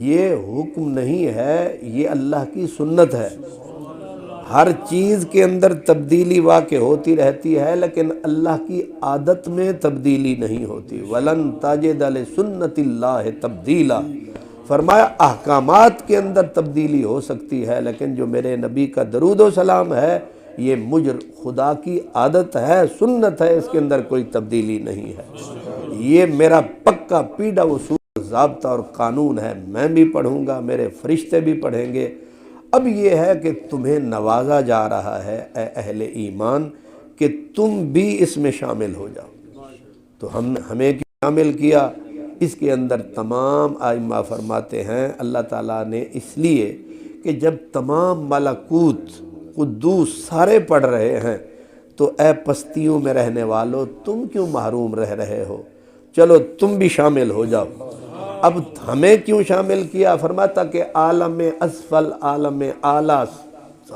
یہ حکم نہیں ہے، یہ اللہ کی سنت ہے۔ ہر چیز کے اندر تبدیلی واقع ہوتی رہتی ہے، لیکن اللہ کی عادت میں تبدیلی نہیں ہوتی۔ وَلَن تَجِدَ لِسُنَّتِ اللَّهِ تَبْدِيلًا، فرمایا احکامات کے اندر تبدیلی ہو سکتی ہے، لیکن جو میرے نبی کا درود و سلام ہے یہ خدا کی عادت ہے، سنت ہے، اس کے اندر کوئی تبدیلی نہیں ہے۔ یہ میرا پکا پیڈا اصول، ضابطہ اور قانون ہے، میں بھی پڑھوں گا، میرے فرشتے بھی پڑھیں گے۔ اب یہ ہے کہ تمہیں نوازا جا رہا ہے اے اہل ایمان کہ تم بھی اس میں شامل ہو جاؤ۔ تو ہمیں شامل کیا، اس کے اندر تمام ائمہ فرماتے ہیں اللہ تعالیٰ نے اس لیے کہ جب تمام ملکوت قدوس سارے پڑھ رہے ہیں تو اے پستیوں میں رہنے والو تم کیوں محروم رہ رہے ہو، چلو تم بھی شامل ہو جاؤ۔ اب ہمیں کیوں شامل کیا؟ فرماتا کہ عالم اسفل عالم اعلیٰ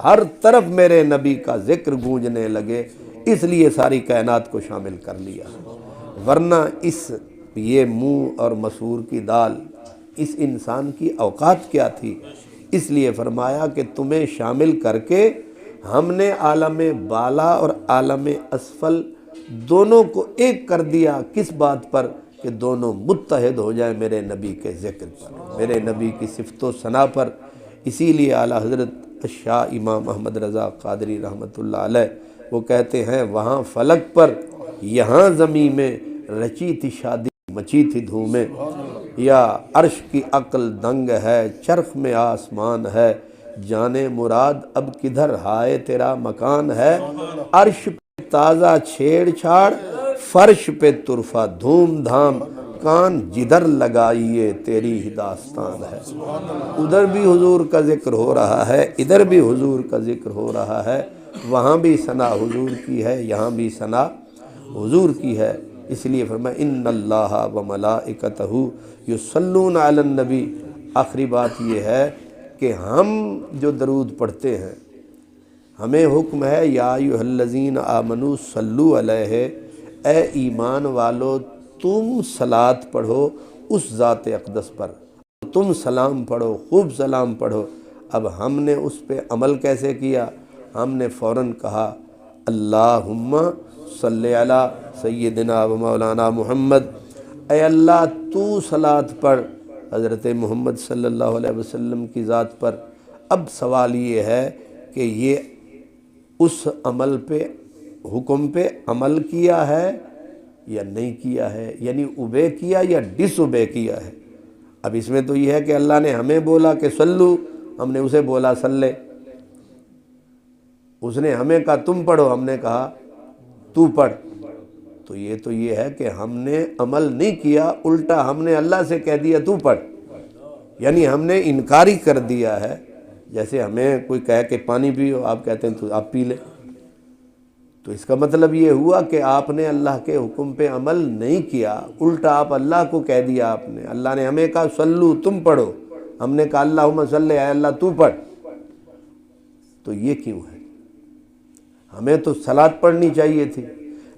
ہر طرف میرے نبی کا ذکر گونجنے لگے، اس لیے ساری کائنات کو شامل کر لیا، ورنہ یہ منہ اور مسور کی دال اس انسان کی اوقات کیا تھی؟ اس لیے فرمایا کہ تمہیں شامل کر کے ہم نے عالم بالا اور عالم اسفل دونوں کو ایک کر دیا۔ کس بات پر؟ کہ دونوں متحد ہو جائیں میرے نبی کے ذکر پر، میرے نبی کی صفت و ثنا پر۔ اسی لیے اعلیٰ حضرت شاہ امام احمد رضا قادری رحمۃ اللہ علیہ وہ کہتے ہیں وہاں فلک پر یہاں زمین میں رچی تھی شادی مچی تھی دھومیں، یا عرش کی عقل دنگ ہے چرخ میں آسمان ہے، جانے مراد اب کدھر ہائے تیرا مکان ہے، عرش پہ تازہ چھیڑ چھاڑ فرش پہ طرفہ دھوم دھام، کان جدھر لگائیے تیری ہی داستان ہے۔ ادھر بھی حضور کا ذکر ہو رہا ہے، ادھر بھی حضور کا ذکر ہو رہا ہے، وہاں بھی ثنا حضور کی ہے، یہاں بھی ثنا حضور کی ہے۔ اس لیے فرمایا ان اللہ و ملائکتہ یصلون علی النبی۔ آخری بات یہ ہے کہ ہم جو درود پڑھتے ہیں ہمیں حکم ہے یا ایھا الذین آمنوا صلوا علیہ، اے ایمان والو تم صلاۃ پڑھو اس ذات اقدس پر، تم سلام پڑھو، خوب سلام پڑھو۔ اب ہم نے اس پہ عمل کیسے کیا؟ ہم نے فوراً کہا اللہم صلی علی سیدنا و مولانا محمد، اے اللہ تو صلاۃ پڑھ حضرت محمد صلی اللہ علیہ وسلم کی ذات پر۔ اب سوال یہ ہے کہ یہ اس عمل پہ حکم پہ عمل کیا ہے یا نہیں کیا ہے، یعنی اوبے کیا یا ڈس اوبے کیا ہے۔ اب اس میں تو یہ ہے کہ اللہ نے ہمیں بولا کہ صلو، ہم نے اسے بولا صلی، اس نے ہمیں کہا تم پڑھو، ہم نے کہا تو پڑھ۔ تو یہ ہے کہ ہم نے عمل نہیں کیا، الٹا ہم نے اللہ سے کہہ دیا تو پڑھ، یعنی ہم نے انکاری کر دیا ہے۔ جیسے ہمیں کوئی کہے کہ پانی پیو، آپ کہتے ہیں تو آپ پی لیں، تو اس کا مطلب یہ ہوا کہ آپ نے اللہ کے حکم پہ عمل نہیں کیا، الٹا آپ اللہ کو کہہ دیا آپ نے۔ اللہ نے ہمیں کہا صلو تم پڑھو، ہم نے کہا اللہم صلی، اے اللہ تو پڑھ۔ تو یہ کیوں ہے؟ ہمیں تو صلاۃ پڑھنی چاہیے تھی،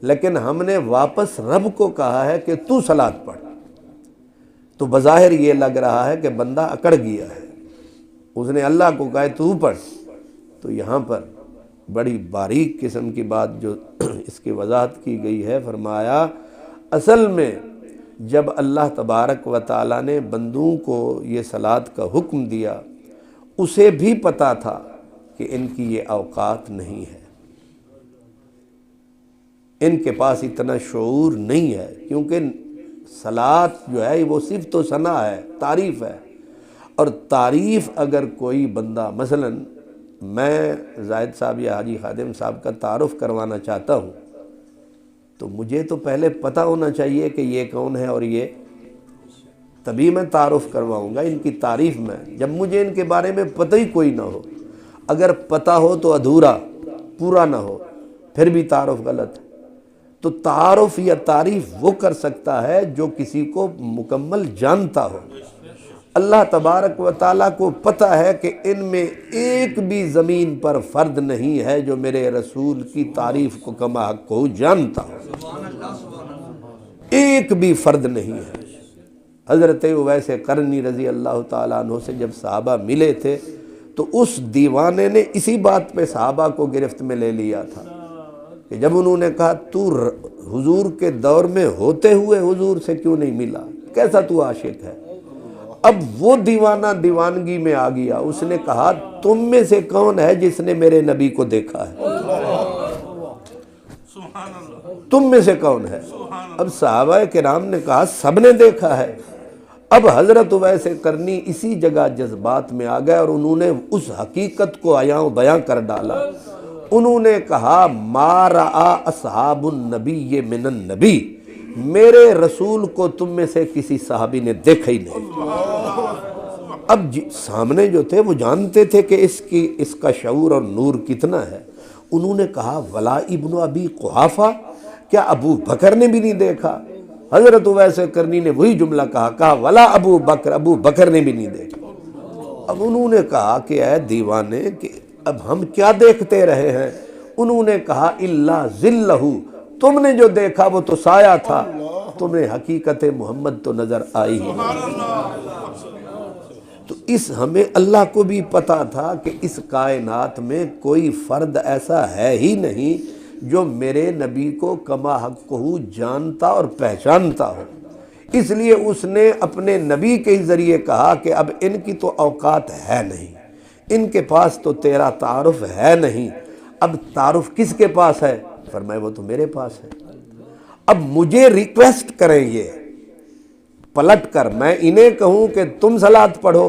لیکن ہم نے واپس رب کو کہا ہے کہ تو صلاۃ پڑھ۔ تو بظاہر یہ لگ رہا ہے کہ بندہ اکڑ گیا ہے، اس نے اللہ کو کہا تو پڑھ۔ تو یہاں پر بڑی باریک قسم کی بات جو اس کی وضاحت کی گئی ہے، فرمایا اصل میں جب اللہ تبارک و تعالیٰ نے بندوں کو یہ صلاۃ کا حکم دیا، اسے بھی پتہ تھا کہ ان کی یہ اوقات نہیں ہے، ان کے پاس اتنا شعور نہیں ہے، کیونکہ صلاۃ جو ہے وہ صفت و ثنا ہے، تعریف ہے۔ اور تعریف اگر کوئی بندہ، مثلا میں زاہد صاحب یا حاجی خادم صاحب کا تعارف کروانا چاہتا ہوں تو مجھے تو پہلے پتہ ہونا چاہیے کہ یہ کون ہے، اور یہ تبھی میں تعارف کرواؤں گا ان کی تعریف میں۔ جب مجھے ان کے بارے میں پتہ ہی کوئی نہ ہو، اگر پتہ ہو تو ادھورا، پورا نہ ہو، پھر بھی تعارف غلط ہے۔ تو تعارف یا تعریف وہ کر سکتا ہے جو کسی کو مکمل جانتا ہو۔ اللہ تبارک و تعالیٰ کو پتہ ہے کہ ان میں ایک بھی زمین پر فرد نہیں ہے جو میرے رسول کی تعریف کو کما حق کو جانتا ہو، ایک بھی فرد نہیں ہے۔ حضرت اویس قرنی رضی اللہ تعالیٰ عنہ سے جب صحابہ ملے تھے تو اس دیوانے نے اسی بات پہ صحابہ کو گرفت میں لے لیا تھا کہ جب انہوں نے کہا تو حضور کے دور میں ہوتے ہوئے حضور سے کیوں نہیں ملا، کیسا تو عاشق ہے؟ اب وہ دیوانہ دیوانگی میں آ گیا، اس نے کہا تم میں سے کون ہے جس نے میرے نبی کو دیکھا ہے؟ تم میں سے کون ہے؟ اب صحابہ کرام نے کہا سب نے دیکھا ہے۔ اب حضرت اویس قرنی اسی جگہ جذبات میں آ گئے اور انہوں نے اس حقیقت کو عیاں بیاں کر ڈالا۔ انہوں نے کہا ما رأى اصحاب النبی من النبی، میرے رسول کو تم میں سے کسی صحابی نے دیکھا ہی نہیں۔ اب سامنے جو تھے وہ جانتے تھے کہ اس کا شعور اور نور کتنا ہے۔ انہوں نے کہا ولا ابن ابی قحافہ، کیا ابو بکر نے بھی نہیں دیکھا؟ حضرت اویس قرنی نے وہی جملہ کہا ولا ابو بکر نے بھی نہیں دیکھا۔ اب انہوں نے کہا کہ اے دیوانے کہ اب ہم کیا دیکھتے رہے ہیں؟ انہوں نے کہا الا ظلہ، تم نے جو دیکھا وہ تو سایہ تھا، تمہیں حقیقت محمد تو نظر آئی ہی نہیں۔ تو ہمیں اللہ کو بھی پتا تھا کہ اس کائنات میں کوئی فرد ایسا ہے ہی نہیں جو میرے نبی کو کما حق جانتا اور پہچانتا ہو، اس لیے اس نے اپنے نبی کے ذریعے کہا کہ اب ان کی تو اوقات ہے نہیں، ان کے پاس تو تیرا تعارف ہے نہیں، اب تعارف کس کے پاس ہے؟ فرمایا وہ تو میرے پاس ہے۔ اب مجھے ریکویسٹ کریں، یہ پلٹ کر میں انہیں کہوں کہ تم صلاۃ پڑھو،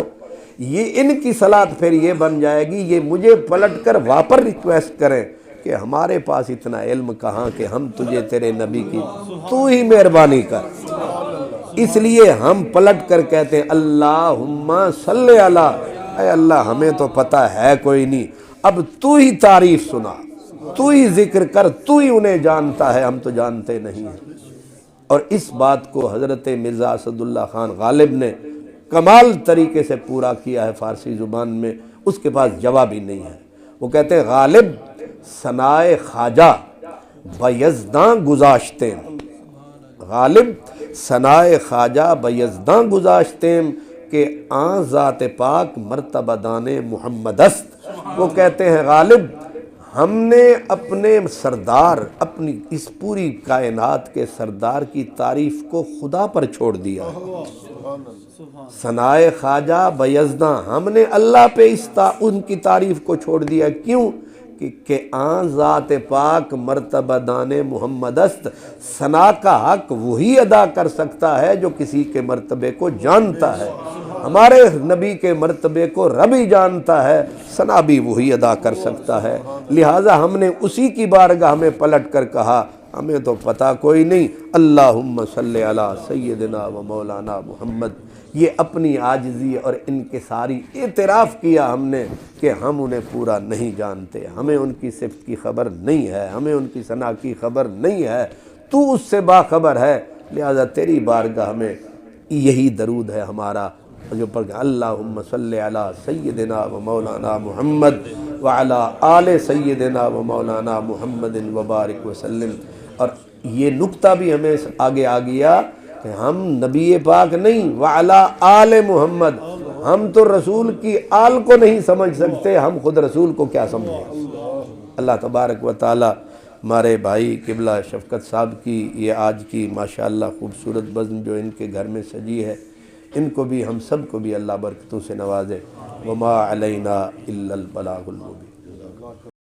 یہ ان کی صلاۃ پھر یہ بن جائے گی، یہ مجھے پلٹ کر واپس ریکویسٹ کریں کہ ہمارے پاس اتنا علم کہاں کہ ہم تجھے تیرے نبی کی، تو ہی مہربانی کر۔ اس لیے ہم پلٹ کر کہتے ہیں اللہم صلی علی، اے اللہ ہمیں تو پتہ ہے کوئی نہیں، اب تو ہی تعریف سنا، تو ہی ذکر کر، تو ہی انہیں جانتا ہے، ہم تو جانتے نہیں ہیں۔ اور اس بات کو حضرت مرزا اسد اللہ خان غالب نے کمال طریقے سے پورا کیا ہے فارسی زبان میں، اس کے پاس جواب ہی نہیں ہے۔ وہ کہتے ہیں غالب ثنائے خواجہ بیزداں گزاشتیں، غالب ثنائے خواجہ بیزداں گزاشتیں کہ آن ذات پاک مرتبہ دان محمد است۔ وہ کہتے ہیں غالب ہم نے اپنے سردار، اپنی اس پوری کائنات کے سردار کی تعریف کو خدا پر چھوڑ دیا۔ ثنائے خواجہ بیزداں، ہم نے اللہ پہ ان کی تعریف کو چھوڑ دیا۔ کیوں؟ کہ آن ذات پاک مرتبہ دان محمد است، ثنا کا حق وہی ادا کر سکتا ہے جو کسی کے مرتبے کو جانتا ہے۔ ہمارے نبی کے مرتبے کو رب ہی جانتا ہے، ثنا بھی وہی ادا کر سکتا ہے، لہٰذا ہم نے اسی کی بارگاہ میں پلٹ کر کہا ہمیں تو پتہ کوئی نہیں، اللہم صلی علی سیدنا و مولانا محمد۔ یہ اپنی عاجزی اور انکساری اعتراف کیا ہم نے کہ ہم انہیں پورا نہیں جانتے، ہمیں ان کی صفت کی خبر نہیں ہے، ہمیں ان کی ثنا کی خبر نہیں ہے، تو اس سے باخبر ہے، لہذا تیری بارگاہ میں یہی درود ہے ہمارا جو پڑھ گئے اللہم صلی علی سیدنا و مولانا محمد وعلی آل سیدنا و مولانا محمد وبارک وسلم۔ اور یہ نکتہ بھی ہمیں آگے آ گیا کہ ہم نبی پاک نہیں، وعلی آل محمد، ہم تو رسول کی آل کو نہیں سمجھ سکتے، ہم خود رسول کو کیا سمجھیں۔ اللہ تبارک و تعالی ہمارے بھائی قبلہ شفقت صاحب کی یہ آج کی ماشاءاللہ خوبصورت بزم جو ان کے گھر میں سجی ہے، ان کو بھی ہم سب کو بھی اللہ برکتوں سے نوازے۔ وما علینا الا البلاغ المبین۔